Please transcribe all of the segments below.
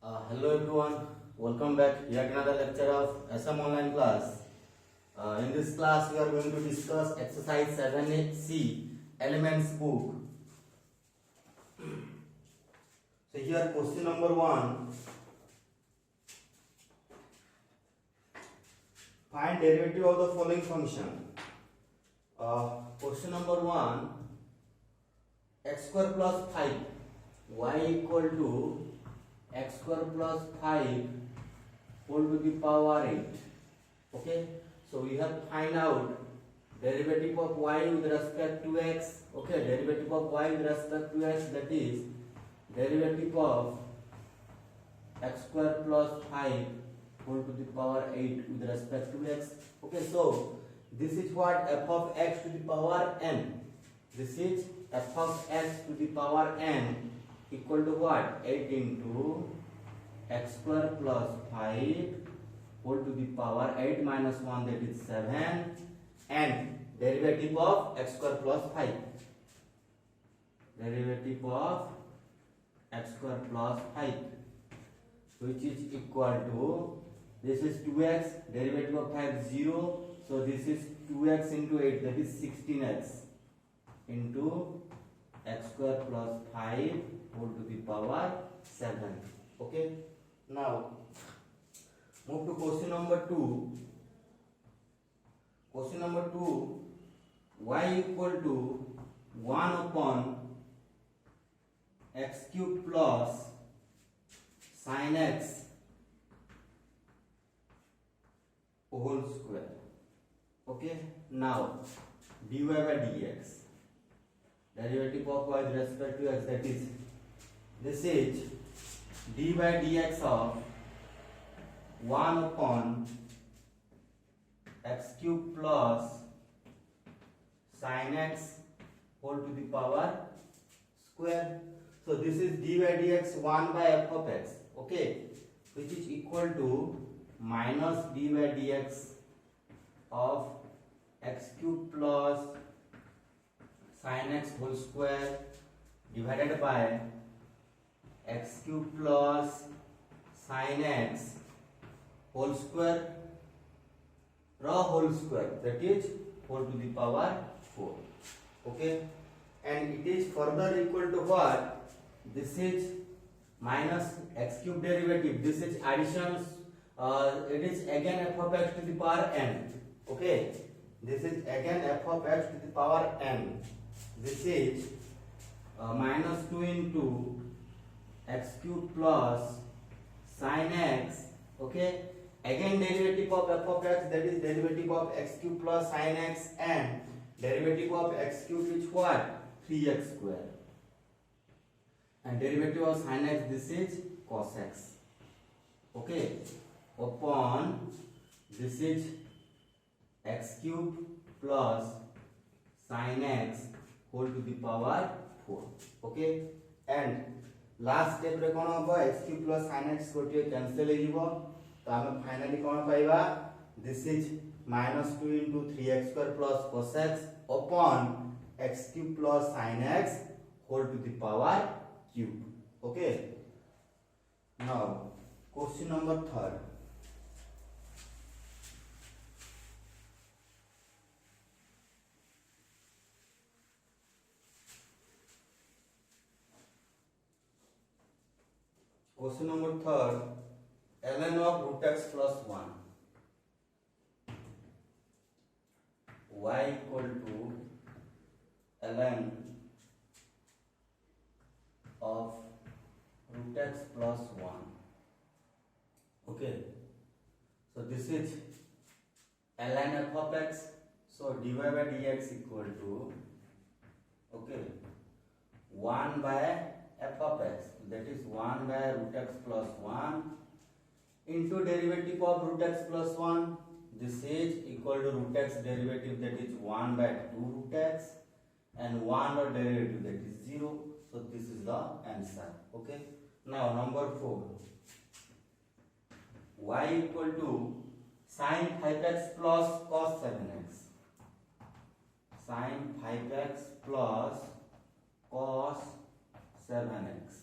Hello everyone, welcome back yet another lecture of SM online class. In this class we are going to discuss exercise 7C elements book. So here question number 1, find derivative of the following function. Question number 1, x square plus 5 y equal to x square plus 5 whole to the power 8. Okay, so we have to find out derivative of y with respect to x. Okay, derivative of y with respect to x, that is derivative of x square plus 5 whole to the power 8 with respect to x. Okay, so this is what f of x to the power n. This is f of x to the power n equal to what? 8 into x square plus 5 whole to the power 8 minus 1, that is 7, and derivative of x square plus 5. Derivative of x square plus 5, which is equal to, this is 2x, derivative of 5 0, so this is 2x into 8, that is 16x into x square plus 5 whole to the power 7. Okay, now move to question number 2. Question number 2, y equal to 1 upon x cube plus sin x whole square. Okay, now dy by dx, derivative of y with respect to x, that is, this is d by dx of 1 upon x cube plus sin x whole to the power square. So this is d by dx 1 by f of x, okay, which is equal to minus d by dx of x cube plus sin x whole square divided by x cube plus sin x whole square whole square, that is whole to the power 4. Okay, and it is further equal to what? This is minus x cube derivative, this is additions, it is again f of x to the power n. Okay, this is again f of x to the power n. This is minus 2 into x cube plus sin x. Okay, again derivative of f of x, that is derivative of x cube plus sin x, and derivative of x cube is what? 3x square, and derivative of sin x, this is cos x. Okay, upon this is x cube plus sin x whole to the power 4. Okay, and last step रे कोन होबो x cube plus sin x गोटे cancel हे जीवो, तो हम finally कोन पाइबा? This is minus 2 into 3x square plus cos x upon x cube plus sin x whole to the power cube. Okay, now question number 3. Question number 3, ln of root x plus 1, y equal to ln of root x plus 1. Okay, so this is ln f of x, so dy by dx equal to, okay, 1 by f of x, that is 1 by root x plus 1 into derivative of root x plus 1, this is equal to root x derivative, that is 1 by 2 root x, and 1 or derivative, that is 0. So this is the answer. Okay, now number 4, y equal to sin 5x plus cos 7x, sin 5x plus cos 7x.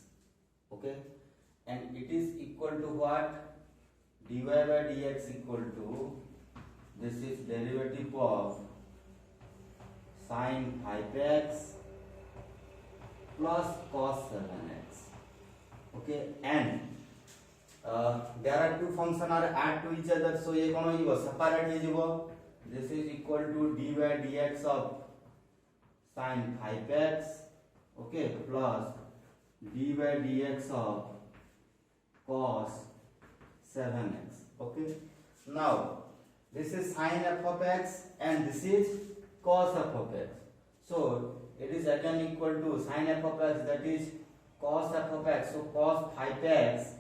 Okay, and it is equal what? dy by dx equal to, this is derivative of sin 5x plus cos 7x. Okay, and there are two functions are add to each other, so ये कौन हो separate हे जीवो. This is equal to dy dx of sin 5x, okay, plus dy dx of cos 7x. Okay, now this is sin f of x and this is cos f of x. So it is again equal to sin f of x, that is cos f of x. So cos 5x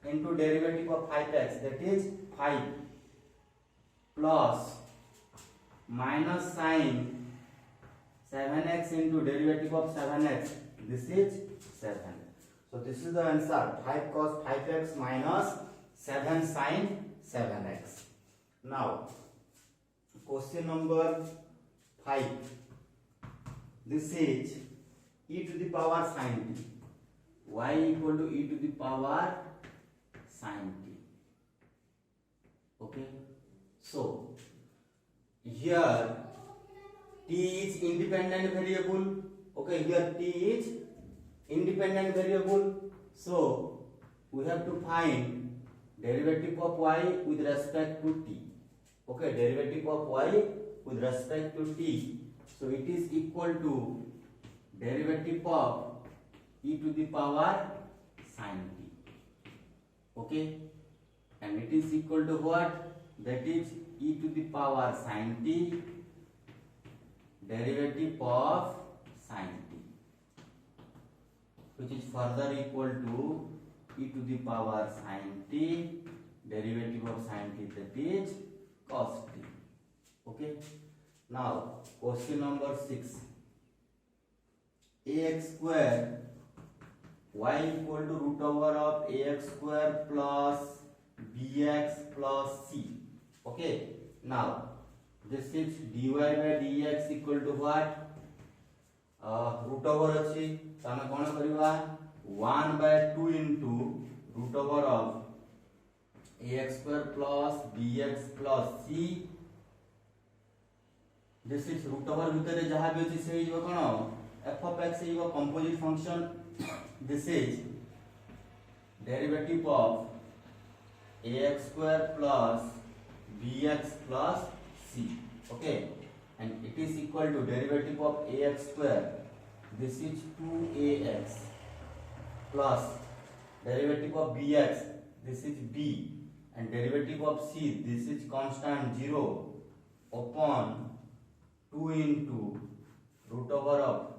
into derivative of 5x, that is 5, plus minus sin 7x into derivative of 7x, this is 7. So this is the answer, 5 cos 5x minus 7 sin 7x. Now question number 5. This is e to the power sin t. Y equal to e to the power sin t. Okay, so here t is independent variable. Okay, here t is independent variable, so we have to find derivative of y with respect to t. Okay, derivative of y with respect to t, so it is equal to derivative of e to the power sin t. Okay, and it is equal to what? That is e to the power sin t derivative of sin t, which is further equal to e to the power sin t derivative of sin t, that is cos t. Okay, now question number 6. Ax square y equal to root over of ax square plus bx plus c. Okay, now this is dy by dx equal to what? Root over अच्छी, तो हमें कौन करिवा 1 by 2 into root over of ax square plus bx plus c. This is root over भितर जहाँ भी अच्छी से ये कौन f of x is a composite function. This is derivative of ax square plus bx plus c. Okay, and it is equal to derivative of ax square, this is 2ax, plus derivative of bx, this is b, and derivative of c, this is constant 0 upon 2 into root over of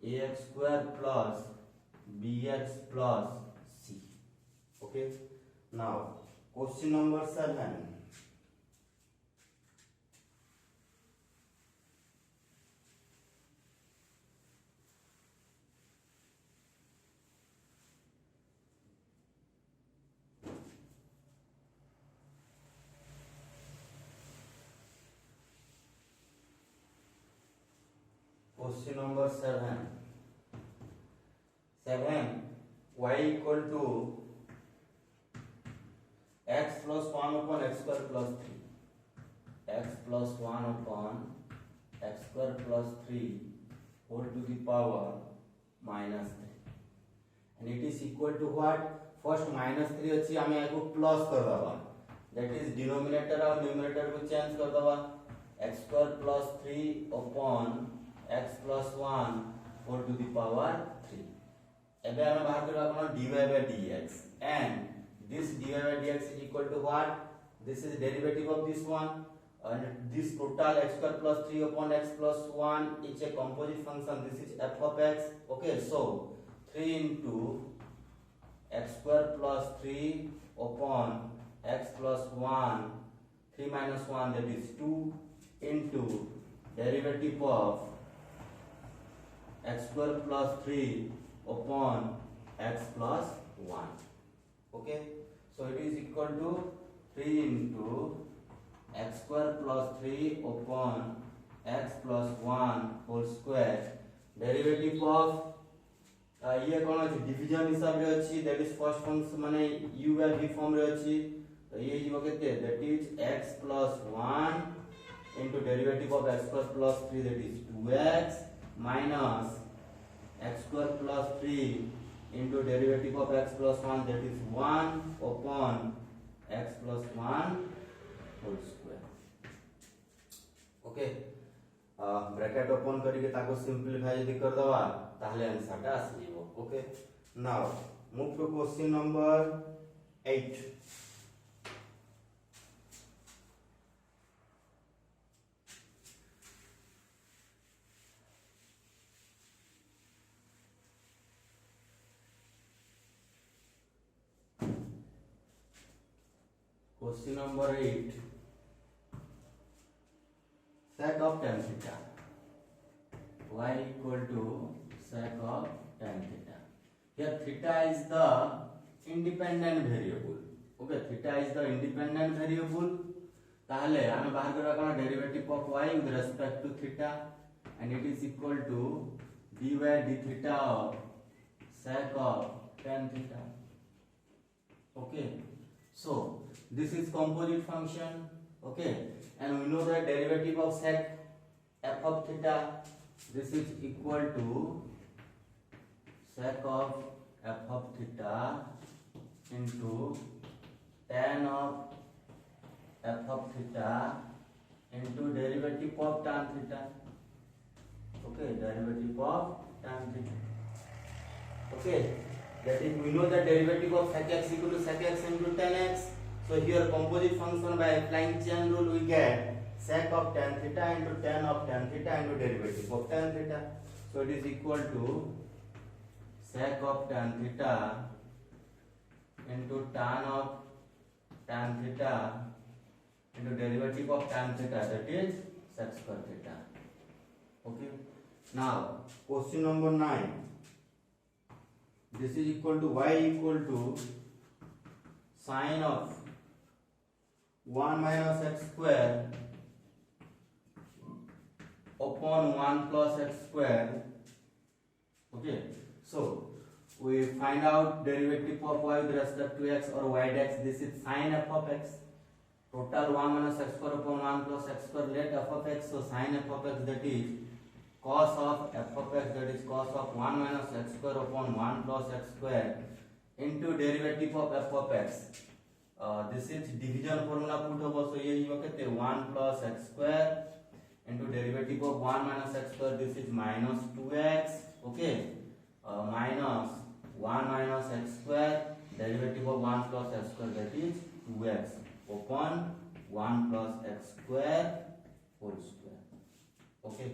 ax square plus bx plus c. Okay, now question number 7. Question number 7. 7 y equal to x plus 1 upon x square plus 3. X plus 1 upon x square plus 3 whole to the power minus 3. And it is equal to what? First minus 3 अच्छी हमें एक plus कर दवा. That is denominator और numerator को change कर दवा. X square plus 3 upon x plus 1 whole to the power 3. एबे हमें बाहर करवा अपना dy by dx, and this dy by dx is equal to what? This is derivative of this one, and this total x square plus 3 upon x plus 1 is a composite function. This is f of x. Okay, so 3 into x square plus 3 upon x plus 1, 3 minus 1, that is 2, into derivative of x square plus 3 upon x plus 1. Okay, so it is equal to 3 into x square plus 3 upon x plus 1 whole square, derivative of ये कौन अछि division हिसाब रे अछि that is first function माने u bye v form रे अछि तो ये जीव केते that is x plus 1 into derivative of x square plus 3 that is 2x minus x square plus 3 into derivative of x plus 1 that is 1 upon x plus 1 whole square. Okay, bracket open करके ताको simplify यदि कर दवा ताहले answer टा आसी जीवो. Okay, now move to question number 8. Question number 8. Sec of tan theta. Y equal to sec of tan theta. Here theta is the independent variable. Okay, theta is the independent variable. ताहले आमे बाहर करबा कोन derivative of y with respect to theta and it is equal to dy d theta of sec of tan theta. Okay, so this is composite function. Okay, and we know that derivative of sec f of theta, this is equal to sec of f of theta into tan of f of theta into derivative of tan theta. Okay, derivative of tan theta. Okay, that is we know that derivative of sec x equal to sec x into tan x. So here composite function by applying chain rule we get sec of tan theta into tan of tan theta into derivative of tan theta. So it is equal to sec of tan theta into tan of tan theta into derivative of tan theta, that is sec square theta. Okay, now question number 9. This is equal to y equal to sine of 1 minus x square upon 1 plus x square. Okay, so we find out derivative of y with respect to x or y dash. This is sine f of x. Total 1 minus x square upon 1 plus x square, let f of x. So sine f of x, that is cos of f of x, that is cos of 1 minus x square upon 1 plus x square into derivative of f of x. This is division formula put over, so ये हो कहते 1 plus x square into derivative of 1 minus x square, this is minus 2x. Okay, minus 1 minus x square derivative of 1 plus x square, that is 2x upon 1 plus x square whole square. Okay,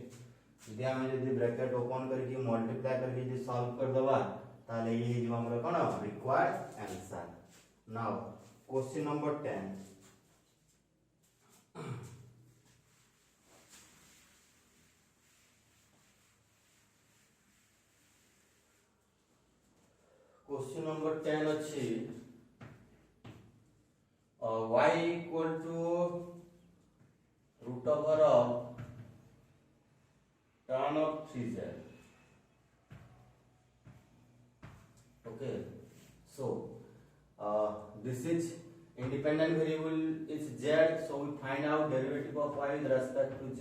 यदि हम यदि bracket open करके multiply करके यदि solve कर दवा ताले ये जो हमरा कोन required answer. Now question number 10. Question number 10 अछि y equal to root over of tan of 3z. Okay, so this is independent variable is z, so we find out derivative of y with respect to z.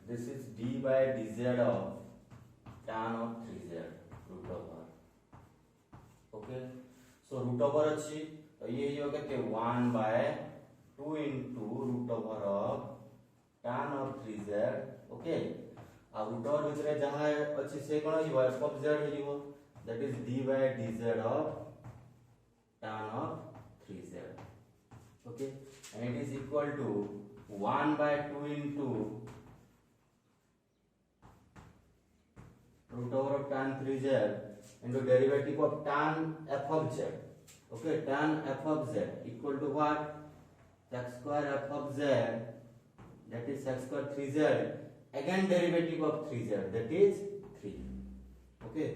This is d by dz of tan of 3z root over. Okay, so root over अच्छी तो ये हो कहते 1 by 2 into root over of tan of 3z. Okay, अब root over भितर जहाँ अच्छी से कौन हो जाए f of z हो जाए, that is d by dz of tan of 3z. Okay, and it is equal to 1 by 2 into root over of tan 3z into derivative of tan f of z. Okay, tan f of z equal to what? Sec square f of z, that is sec square 3z, again derivative of 3z, that is 3. Okay,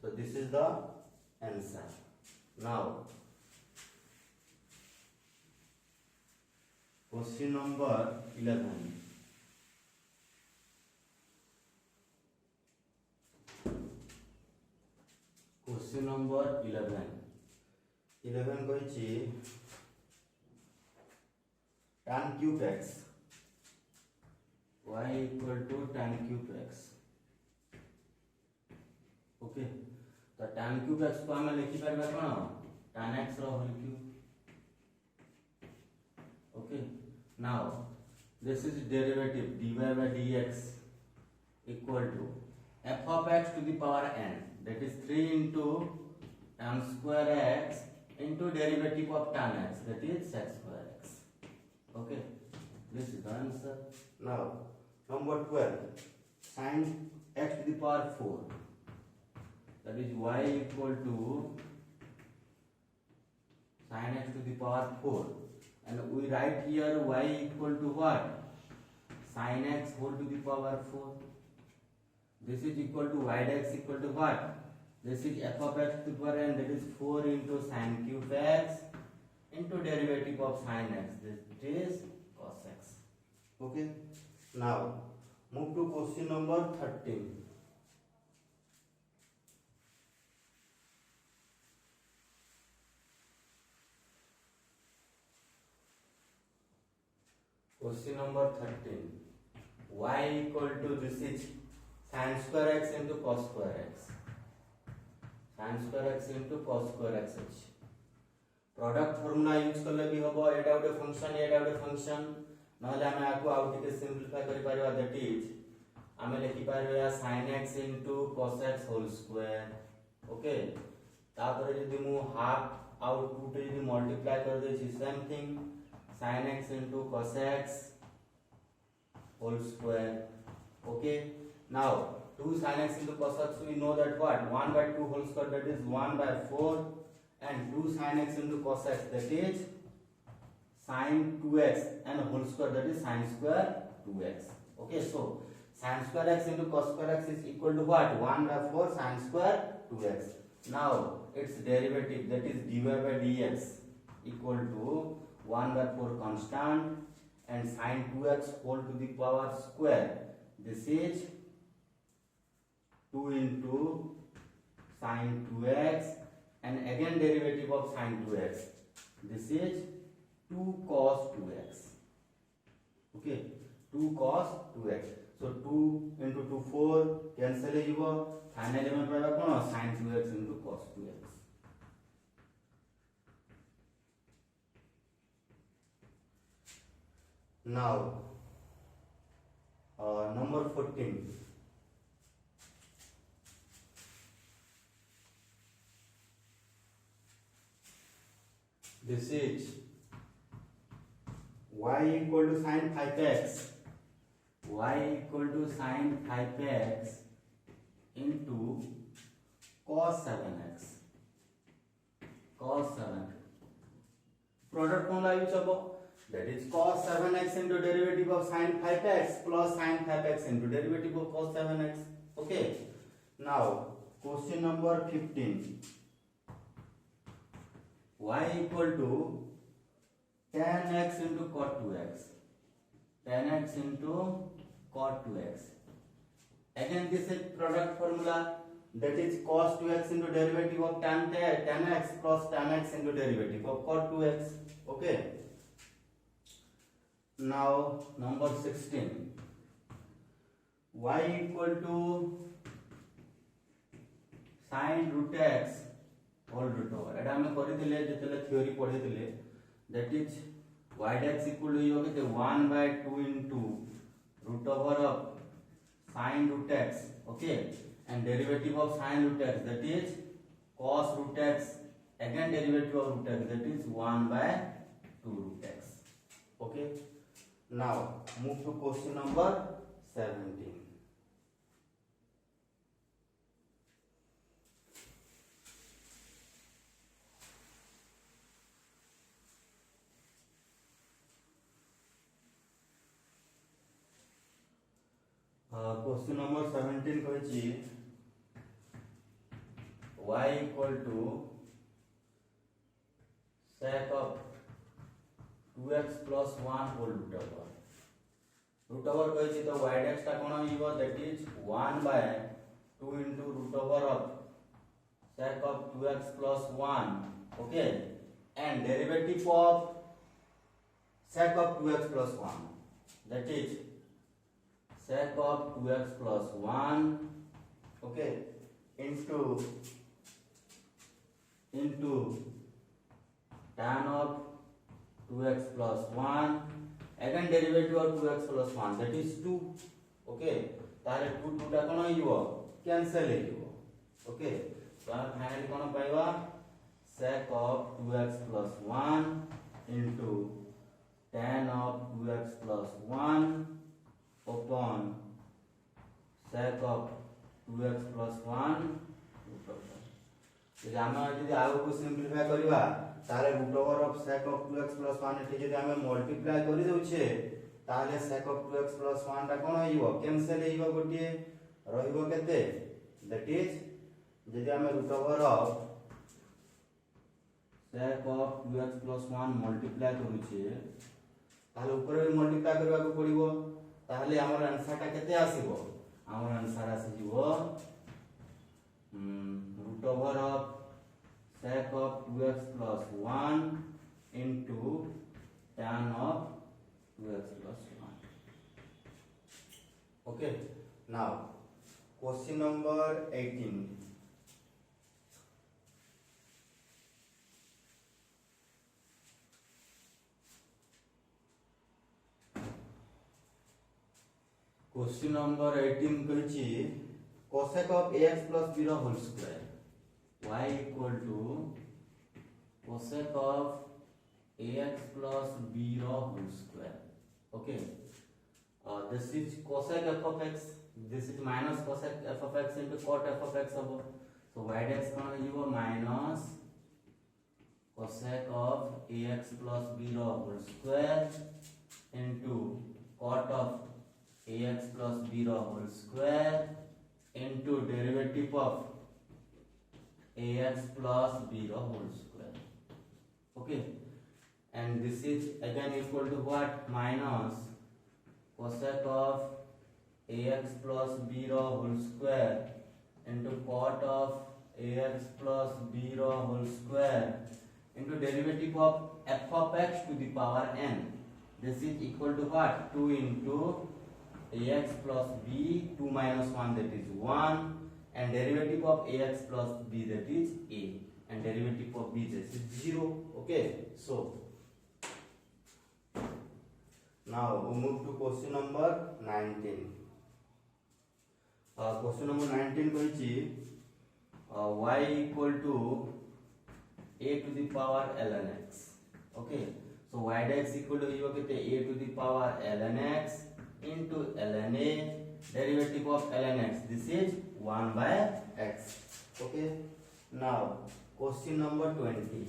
so this is the answer. Now question number 11. Question number 11 कहिछि tan cube x y equal to tan cube x okay तो tan cube x को हमें लिखि परबा कोन tan x रो whole cube okay now this is derivative dy by dx equal to f of x to the power n, that is 3 into tan square x into derivative of tan x, that is sec square x. Okay, this is the answer. Now number 12, sin x to the power 4, that is y equal to sin x to the power 4, and we write here y equal to what? Sin x whole to the power 4. This is equal to y dash equal to what? This is f of x to the power n, that is 4 into sin cube x into derivative of sin x, that is cos x. Okay. Now move to question number 13. Question number 13. Y equal to, this is sin square x into cos square x. Sin square x into cos square x अछि. Product formula use करले भी हबो, एटा गोटे function नहले हमें आकु आउट के सिंपलीफाई करि पारिबा, दैट इज हमें लिखि पारिबा sin x into cos x whole square. Okay, तापर यदि मु हाफ आउटपुट यदि मल्टीप्लाई कर दे छी, same thing sin x into cos x whole square. Okay, now 2 sin x into cos x, we know that what? 1 by 2 whole square, that is 1 by 4, and 2 sin x into cos x, that is sin 2x, and whole square, that is sin square 2x. Okay, so sin square x into cos square x is equal to what? 1 by 4 sin square 2x. Now its derivative, that is dy by dx equal to 1 by 4 constant and sin 2x whole to the power square. This is 2 into sin 2x and again derivative of sin 2x. This is 2 cos 2x. Okay, 2 cos 2x. So 2 into 2 4 cancel he jibo, finally me paiba kono sin 2x into cos 2x. Now number 14. This is y equal to sin 5x, y equal to sin 5x into cos 7x, cos 7x. Product formula use habo, that is cos 7x into derivative of sin 5x plus sin 5x into derivative of cos 7x. Okay, now question number 15. Y equal to tan x into cot 2x, tan x into cot 2x. Again this is product formula, that is cos 2x into derivative of tan x plus tan x into derivative of cot 2x. Okay, now number 16. Y equal to sin root x whole root over. एटा हमें करिथिले जेतेले theory पढिथिले, that is y dax equal to होगे ते 1 by 2 into root over of sin root x. Okay, and derivative of sin root x, that is cos root x, again derivative of root x, that is 1 by 2 root x. Okay, now move to question number 17. Question number 17 कहिछि y equal to sec of 2x plus 1 whole root over. Root over कहिछि तो y dash टा कोन हिबो, that is 1 by 2 into root over of sec of 2x plus 1, okay, and derivative of sec of 2x plus 1, that is sec of 2x plus 1, okay, into tan of 2x plus 1, again derivative of 2x plus 1, that is 2, okay, तारे 2 2 टा कोन होइबो cancel होइबो, okay, तो हम finally कोन पाइबा sec of 2x plus 1 into tan of 2x plus 1 upon sec of 2x plus 1 যদি আমরা যদি আগକୁ simplify করিবা তাহলে root over of sec of 2x plus 1 এটি যদি আমরা মল্টিপ্লাই করি দউছে তাহলে sec of 2x plus 1 টা কোন হইবো ক্যান্সেল হইবো গটিয়ে রহিবো কেতে, that is যদি আমরা root over of sec of 2x plus 1 multiply করুছে তাহলে উপরে মল্টিপ্লাই করবাকু পড়িবো, তাহলে আমার आंसरটা কেতে আসিবো, আমার answer আসিবো root over of sec of 2x plus 1 into tan of 2x plus 1. Okay, now question number 18. Question number 18 कहिछि cosec of ax plus b ର whole square y equal to cosec of ax plus b ର whole square, okay, this is cosec f of x, this is minus cosec f of x into cot f of x habo, so y dash कोन होइबो minus cosec of ax plus b ର whole square into cot of ax plus b ର whole square into derivative of ax plus b ର whole square, okay, and this is again equal to what, minus cosec of ax plus b ର whole square into cot of ax plus b ର whole square into derivative of f of x to the power n, this is equal to what, 2 into ax plus b, 2 minus 1, that is 1, and derivative of ax plus b, that is a, and derivative of b, that is 0, okay. So now we move to question number 19. Question number 19 कहिछि y equal to a to the power ln x, okay, so y dash equal to होइबो केते a to the power ln x into ln a, derivative of ln x, this is 1 by x, okay. Now question number 20.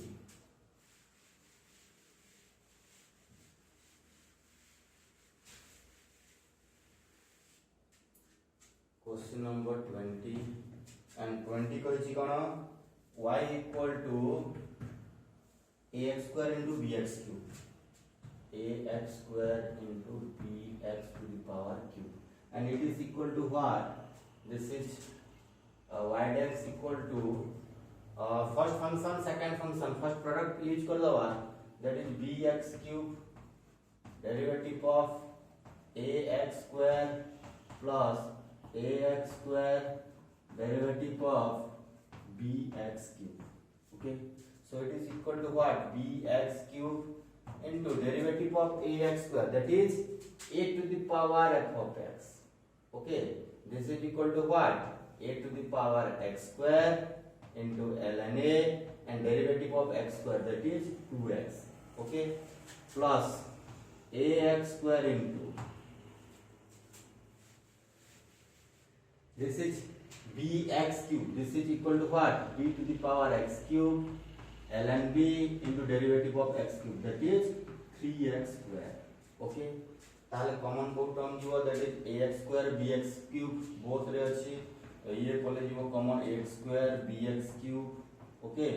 Question number 20 and 20 कहिछि cone y equal to ax square into bx cube, ax square into bx to the power cube, and it is equal to what, this is y dash equal to first function second function first product use कर दवा, that is bx cube derivative of ax square plus ax square derivative of bx cube, okay, so it is equal to what, bx cube into derivative of ax square, that is a to the power f of x, okay, this is equal to what, a to the power x square into ln a, and derivative of x square, that is 2x, okay, plus ax square into this is bx cube, this is equal to what, b to the power x cube ln b into derivative of x cube, that is 3x square, okay, ताले common को term जीवो, that is ax square bx cube both रे अछि, ये कोले जीवो common x square bx cube, okay,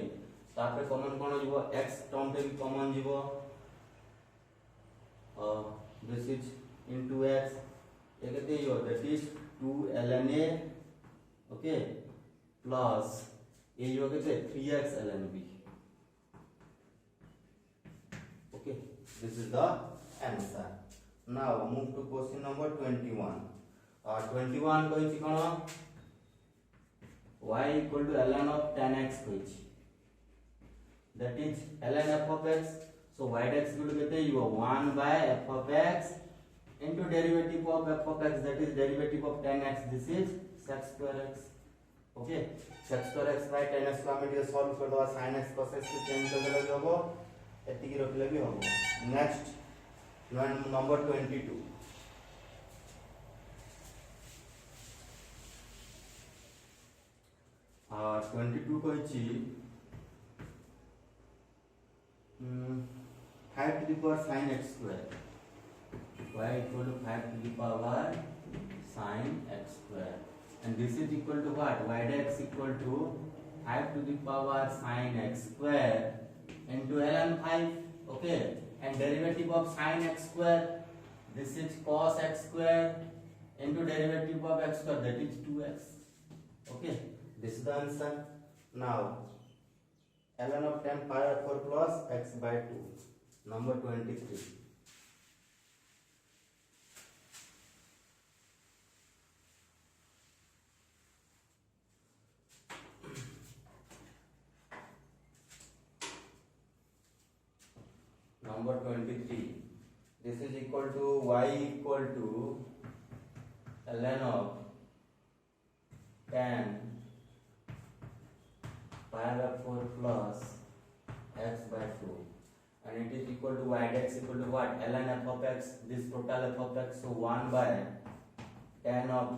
तापर common कोन जीवो x टर्म पे भी कॉमन जीवो, this is into x, ये केते जीवो, that is 2 ln a, okay, plus ये जो कहते हैं 3x ln b. Okay, this is the answer. Now move to question number 21. 21 कहिछि cone y equal to ln of tan x कहिछि, that is ln f of x. So y dash equal to कहते हैं 1 by f of x into derivative of f of x, that is derivative of tan x, this is sec square x. Okay, sec square x by tan x को हम ये solve कर दवा, sin x cos x को change कर देले होबो, एति की रखले भी होबो. Next number 22. और 22 कहिछि 5 to the power sin x square, y equal to 5 to the power sin x square, and this is equal to what? Y dash equal to 5 to the power sin x square into ln 5. Okay, and derivative of sin x square, this is cos x square into derivative of x square, that is 2x. Okay, this is the answer. Now ln of tan pi by 4 plus x by 2, number 23. Number 23. This is equal to y equal to ln of tan pi by 4 plus x by 2, and it is equal to y dash equal to what? Ln f of x, this total f of x, so 1 by tan of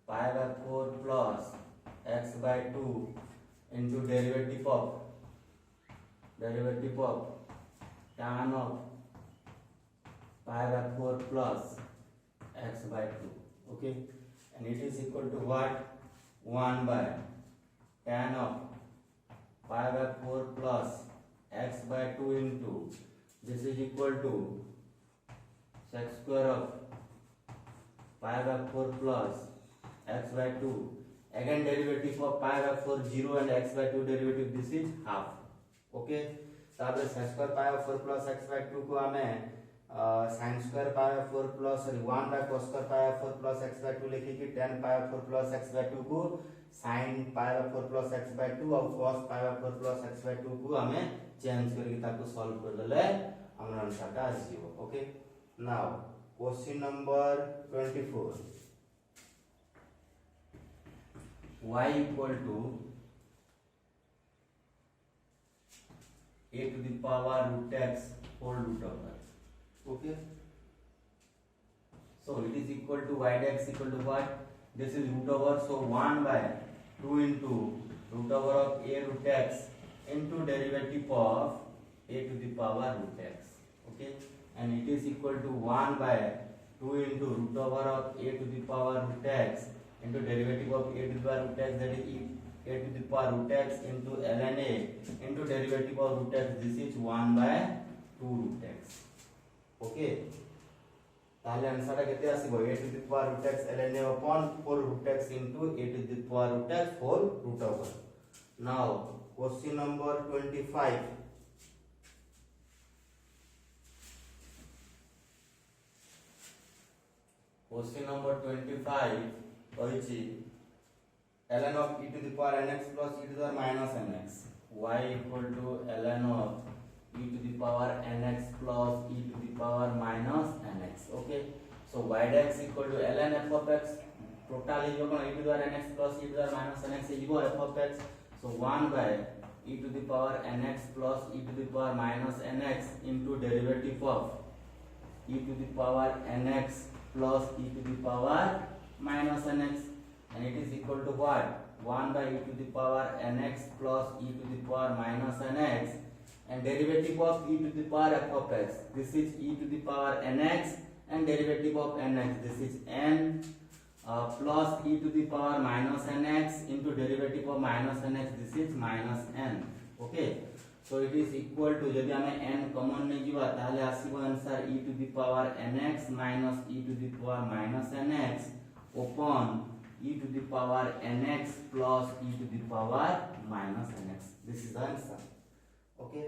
pi by 4 plus x by 2 into derivative of tan of pi by 4 plus x by 2. Okay, and it is equal to what? 1 by tan of pi by 4 plus x by 2 into, this is equal to sec square of pi by 4 plus x by 2. Again derivative of pi by 4 0 and x by 2 derivative, this is half. Okay, तापर sin square pi by 4 plus x by 2 को हमें sin square pi by 4 plus 1 by cos square pi by 4 plus x by 2 लिखी कि tan pi by 4 plus x by 2 को sin pi by 4 plus x by 2 और cos pi by 4 plus x by 2 को हमें change करके ताको solve कर देले हमर आंसर का आ जिवो. Okay, now question number 24. y equal to a to the power root x whole root over. Okay, so it is equal to y dash equal to what? This is root over, so 1 by 2 into root over of a root x into derivative of a to the power root x. Okay, and it is equal to 1 by 2 into root over of a to the power root x into derivative of a to the power root x, that is a to the power root x into ln a into derivative of root x, this is 1 by 2 root x. Okay, ताले answer केते आसीबो a to the power root x ln a upon 4 root x into a to the power root x whole root over. Now question number 25. Question number 25 कहिछि ln of e to the power nx plus e to the power minus nx, y equal to ln of e to the power nx plus e to the power minus nx. Okay, so y dash equal to ln f of x, total is e to the power nx plus e to the power minus nx is equal f of x, so 1 by e to the power nx plus e to the power minus nx into derivative of e to the power nx plus e to the power minus nx, and it is equal to what? 1 by e to the power nx plus e to the power minus nx, and derivative of e to the power f of x, this is e to the power nx, and derivative of nx, this is n plus e to the power minus nx into derivative of minus nx, this is minus n. Okay, so it is equal to, यदि हमें n common नहीं जीवा ताले आसीबो answer e to the power nx minus e to the power minus nx upon e to the power nx plus e to the power minus nx. This is the answer. Okay.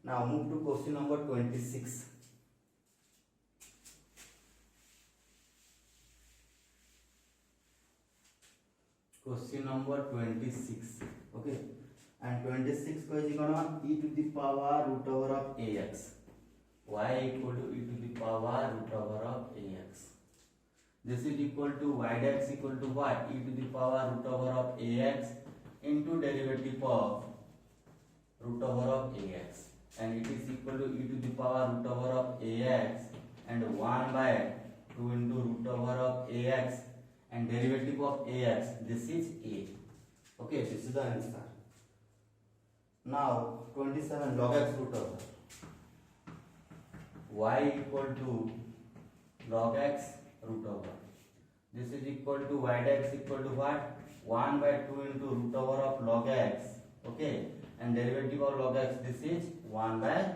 Now move to question number 26. Question number 26. Okay. And 26 को is gonna e to the power root over of ax. Y equal to e to the power root over of ax. This is equal to y dash equal to what? E to the power root over of ax into derivative of root over of ax, and it is equal to e to the power root over of ax and 1 by 2 into root over of ax and derivative of ax. This is a. Okay, this is the answer. Now 27 log x root over y equal to log x root over. This is equal to y dash equal to what? 1 by 2 into root over of log x. Okay, and derivative of log x, this is 1 by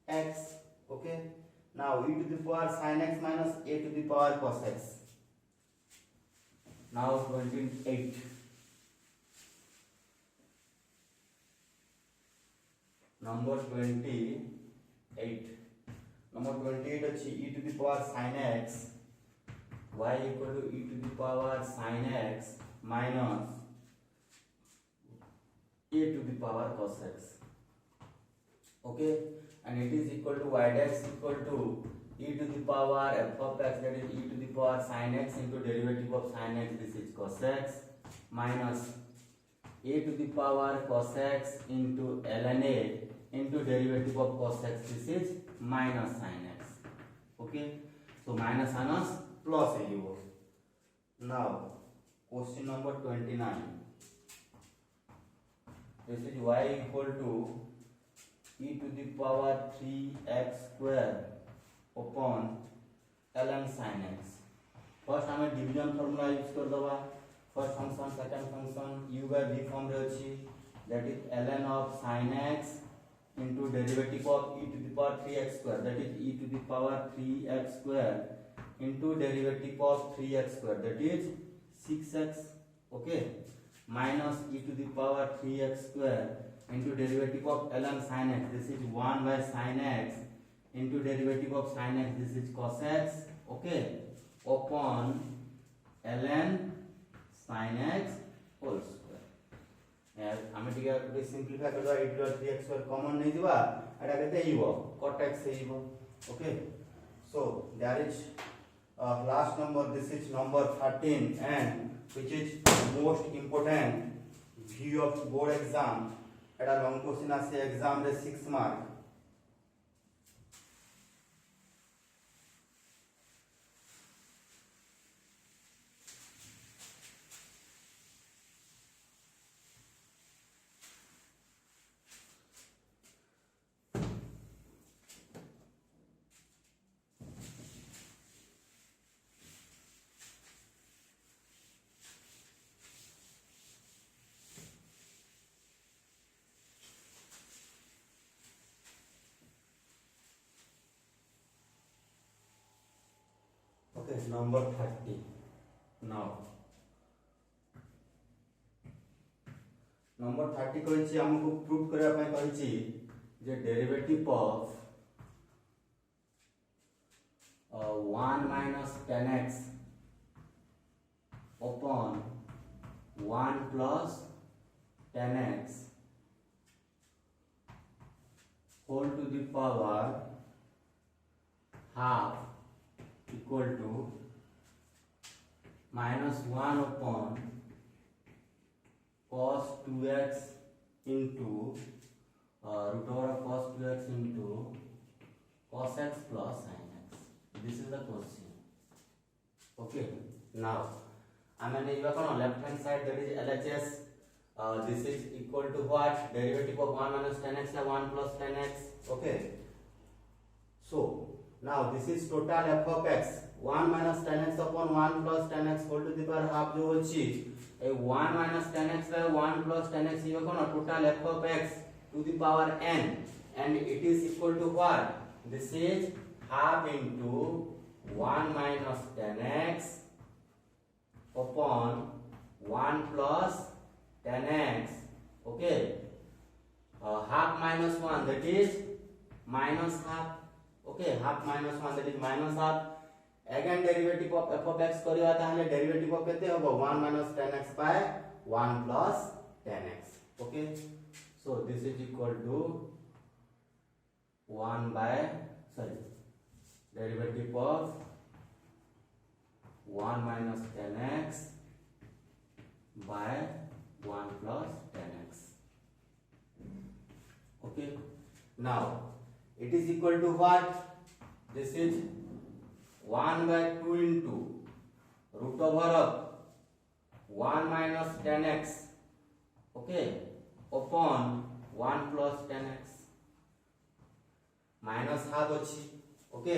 x. Okay, now e to the power sin x minus a to the power cos x. Now 28. Number 28. Number 28 is e to the power sin x y equal to e to the power sin x minus a to the power cos x. Okay, and it is equal to y dash equal to e to the power f of x, that is e to the power sin x into derivative of sin x, this is cos x, minus a to the power cos x into ln a into derivative of cos x, this is minus sin x. Okay, so minus minus plus a you. Now question number 29. This is y equal to e to the power 3x square upon ln sin x. First हमें division formula use कर दबा. First function, second function u by v form रे अछि, that is ln of sin x into derivative of e to the power 3x square, that is e to the power 3x square into derivative of 3x square, that is 6x. Okay, minus e to the power 3x square into derivative of ln sin x, this is 1 by sin x into derivative of sin x, this is cos x. Okay, upon ln sin x whole square. हमें टिके गोटे simplify करबा, e to the 3x square common नै दिबा, एटा केते हिबो cot x हिबो. Okay, so there is last number, this is number 13, and which is most important view of board exam. Etah long question आसे exam रे 6 mark. Okay, number 30. Now number 30 कहिछि हमको proof करबा पय कहिछि जे derivative of 1 minus tan x upon 1 plus tan x whole to the power half equal to minus 1 upon cos 2x into root over of cos 2x into cos x plus sin x. This is the question. Okay, now I am going to left hand side, that is LHS. This is equal to what? Derivative of 1 minus tan x is 1 plus tan x. Okay, so now this is total f of x, 1 minus tan x upon 1 plus tan x whole to the power half जो अछि, ए 1 minus tan x by 1 plus tan x ये कोन total f of x to the power n, and it is equal to what? This is half into 1 minus tan x upon 1 plus 10x. Okay, half minus 1, that is minus half. Okay, half minus 1, that is minus half. Again derivative of f of x करिवा ताहले derivative of केते होबो 1 minus 10x by 1 plus 10x. Okay, so this is equal to 1 by derivative of 1 minus 10x by 1 plus 10x. Okay, now it is equal to what? This is 1 by 2 into root over of 1 minus 10x, okay, upon 1 plus 10x. Minus half अछि. Okay,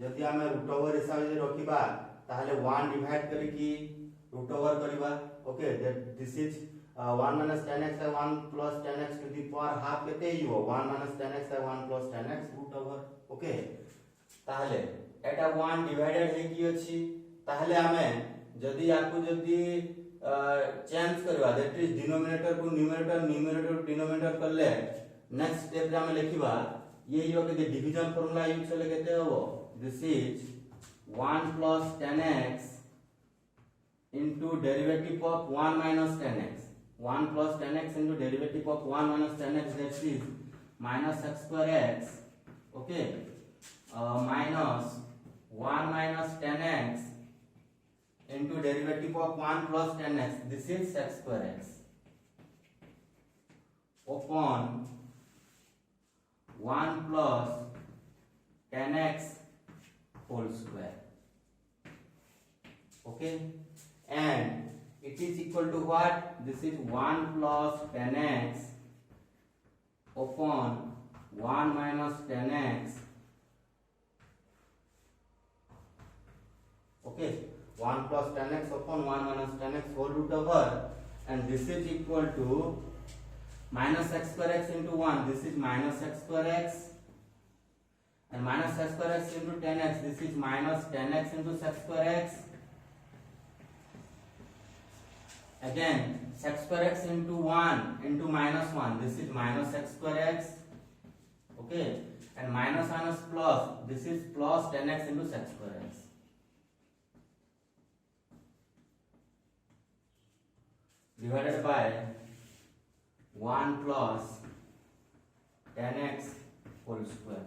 जदि आमे root over हिसाब से रखिबा ताहले 1 divide करी की root over करिबा. Okay, that this is 1 minus 10x by 1 plus 10x to the power half केते हियो 1 minus 10x by 1 plus 10x root over. Okay, ताहले एटा 1 डिवाइडेड हे की अछि. ताहले आमे जदि याकू जदि चेंज करबा, दैट इज डिनोमिनेटर को न्यूमरेटर, न्यूमरेटर को डिनोमिनेटर करले नेक्स्ट स्टेप रे आमे लिखिबा ये यो के डिवीजन फार्मूला यूज करले केते होबो. This is 1 plus 10x into derivative of 1 minus 10x. 1 plus 10x into derivative of 1 minus 10x, that is minus x square x. Okay, minus 1 minus 10x into derivative of 1 plus 10x, this is x square x, upon 1 plus 10x whole square. Okay, and it is equal to what? This is 1 plus 10x upon 1 minus 10x. Okay, 1 plus 10x upon 1 minus 10x whole root over, and this is equal to minus x square x into 1, this is minus x square x, and minus x square x into 10x, this is minus 10x into x square x. Again, x square x into 1 into minus 1, this is minus x square x. Okay, and minus minus plus, this is plus 10x into x square x. Divided by 1 plus 10x whole square.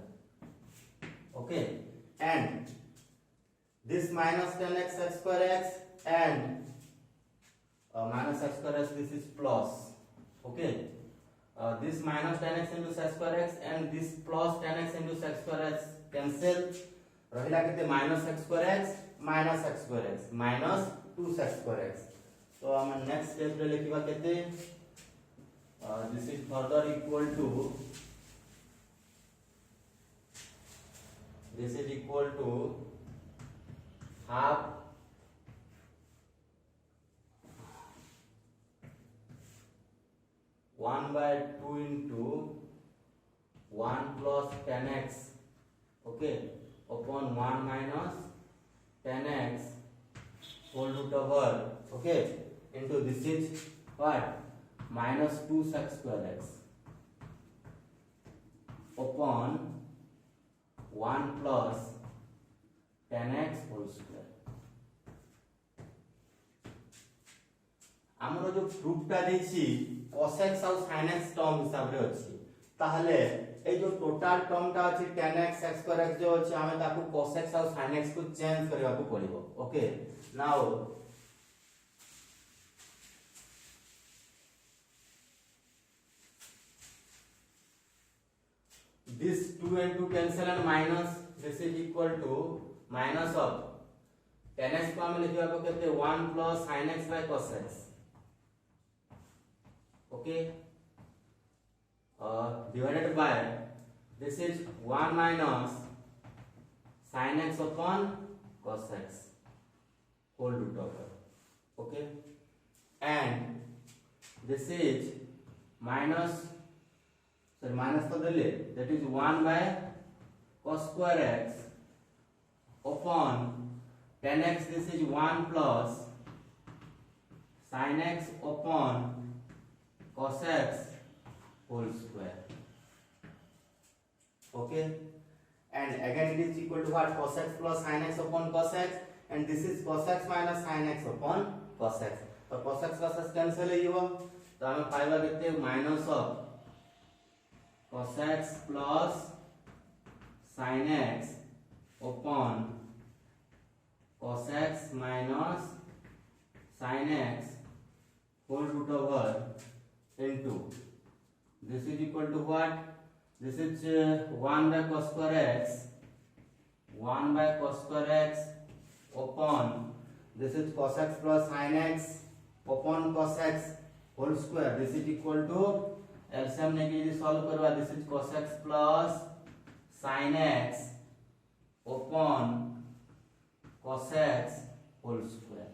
Okay, and this minus 10x x square x and minus x square x, this is plus. Okay, this minus 10x into x square x and this plus 10x into x square x cancel. रहिला केते minus x square x minus x square x minus 2x square x. तो हम next step रे लिखिबा केते this is further equal to half one by 2 into 1 plus 10x, okay, upon 1 minus 10x whole root over, okay, into this is what? Minus 2x square x upon 1 plus 10x whole square. हमरो जो प्रूफटा देछि cos x और sin x term हिसाब रे अछि, ताहले ए जो total टर्मटा अछि 10x x square x जो अछि हमें ताकू cos x और sin x को चेंज करबा को पड़िबो. Okay, now this 2 and 2 cancel and minus, this is equal to minus of 10x को हम लिखिबा को केते 1 plus sin x by cos x. Okay, divided by this is 1 minus sin x upon cos x whole root over. Okay, and this is minus to the left, that is 1 by cos square x upon 10x, this is 1 plus sin x upon cos x whole square. Okay, and again it is equal to what? Cos x plus sin x upon cos x, and this is cos x minus sin x upon cos x. तो cos x cancel हो, तो हमें पाइबा केते minus of cos x plus sin x upon cos x minus sin x whole root over into this is equal to what? This is 1 by cos square x, 1 by cos square x upon this is cos x plus sin x upon cos x whole square. This is equal to LCM negative solve करवा. This is cos x plus sin x upon cos x whole square,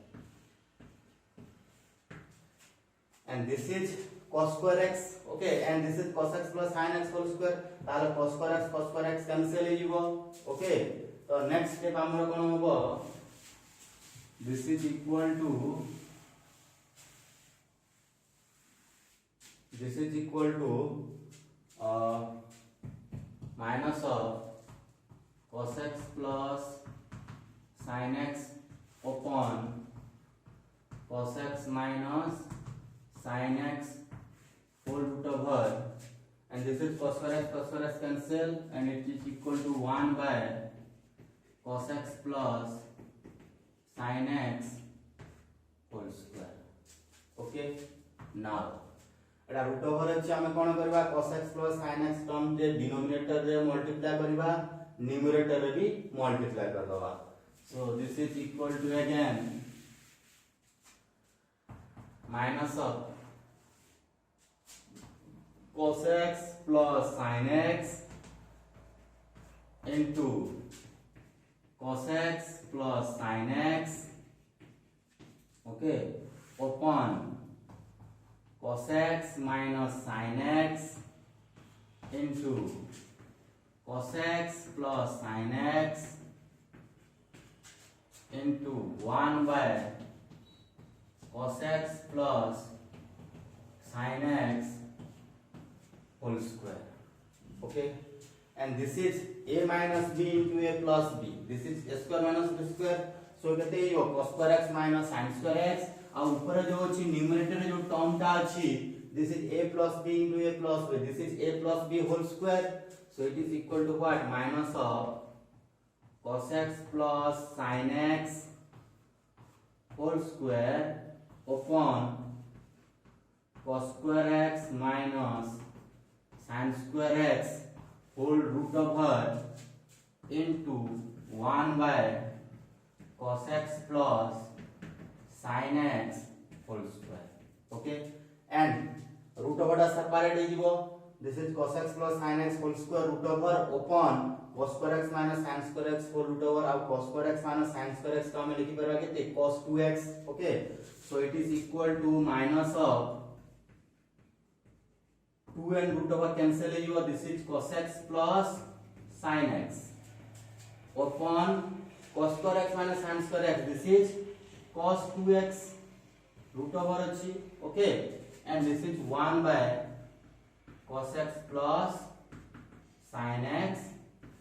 and this is cos square x. Okay, and this is cos x plus sin x whole square. ताले cos square x cancel हो जिवो. Okay, तो next step हमरो कोन होबो? This is equal to minus of cos x plus sin x upon cos x minus sin x whole root over, and this is cos square x cancel, and it is equal to 1 by cos x plus sin x whole square. Okay, now एटा root over अछि हमें कोन करबा? cos x plus sin x term जे denominator रे multiply करबा, numerator रे भी मल्टीप्लाई कर दबा. So this is equal to again minus of cos x plus sin x into cos x plus sin x, okay, upon cos x minus sin x into cos x plus sin x into 1 by cos x plus sin x whole square. Okay, and this is a minus b into a plus b. This is a square minus b square. So कहते हैं cos square x minus sin square x. और ऊपर जो अछि numerator जो term टा अछि, this is a plus b into a plus b. This is a plus b whole square. So it is equal to what? Minus of cos x plus sin x whole square upon cos square x minus sin square x whole root over into 1 by cos x plus sin x whole square. Okay, and root over टा separate हो जिवो. This is cos x plus sin x whole square root over upon cos square x minus sin square x whole root over. अब cos square x minus sin square x का हमें लिखी परवा केते cos 2x. Okay, so it is equal to minus of 2 and root over cancel हो जिवो. This is cos x plus sin x upon cos square x minus sin square x. This is cos 2x root over अछि. Okay, and this is 1 by cos x plus sin x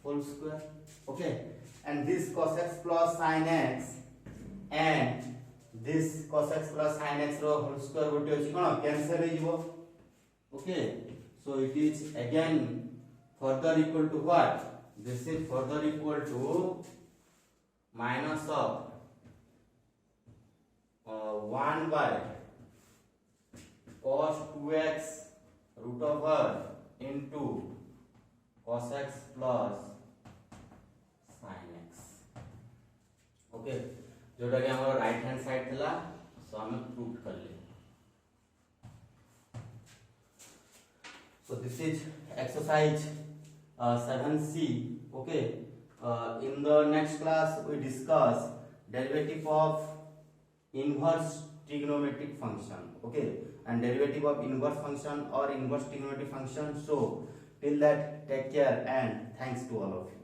whole square. Okay, and this cos x plus sin x and this cos x plus sin x row whole square गोटे अछि कोन cancel हो जिवो. Okay, so it is again further equal to what? This is further equal to minus of 1 by cos 2x root over into cos x plus sin x. Okay, जोटा कि हमारा right hand side थिला, सो हमें prove कर ले. So this is exercise 7c. Okay, in the next class we discuss derivative of inverse trigonometric function. Okay, and derivative of inverse function or inverse trigonometric function. So till that, take care and thanks to all of you.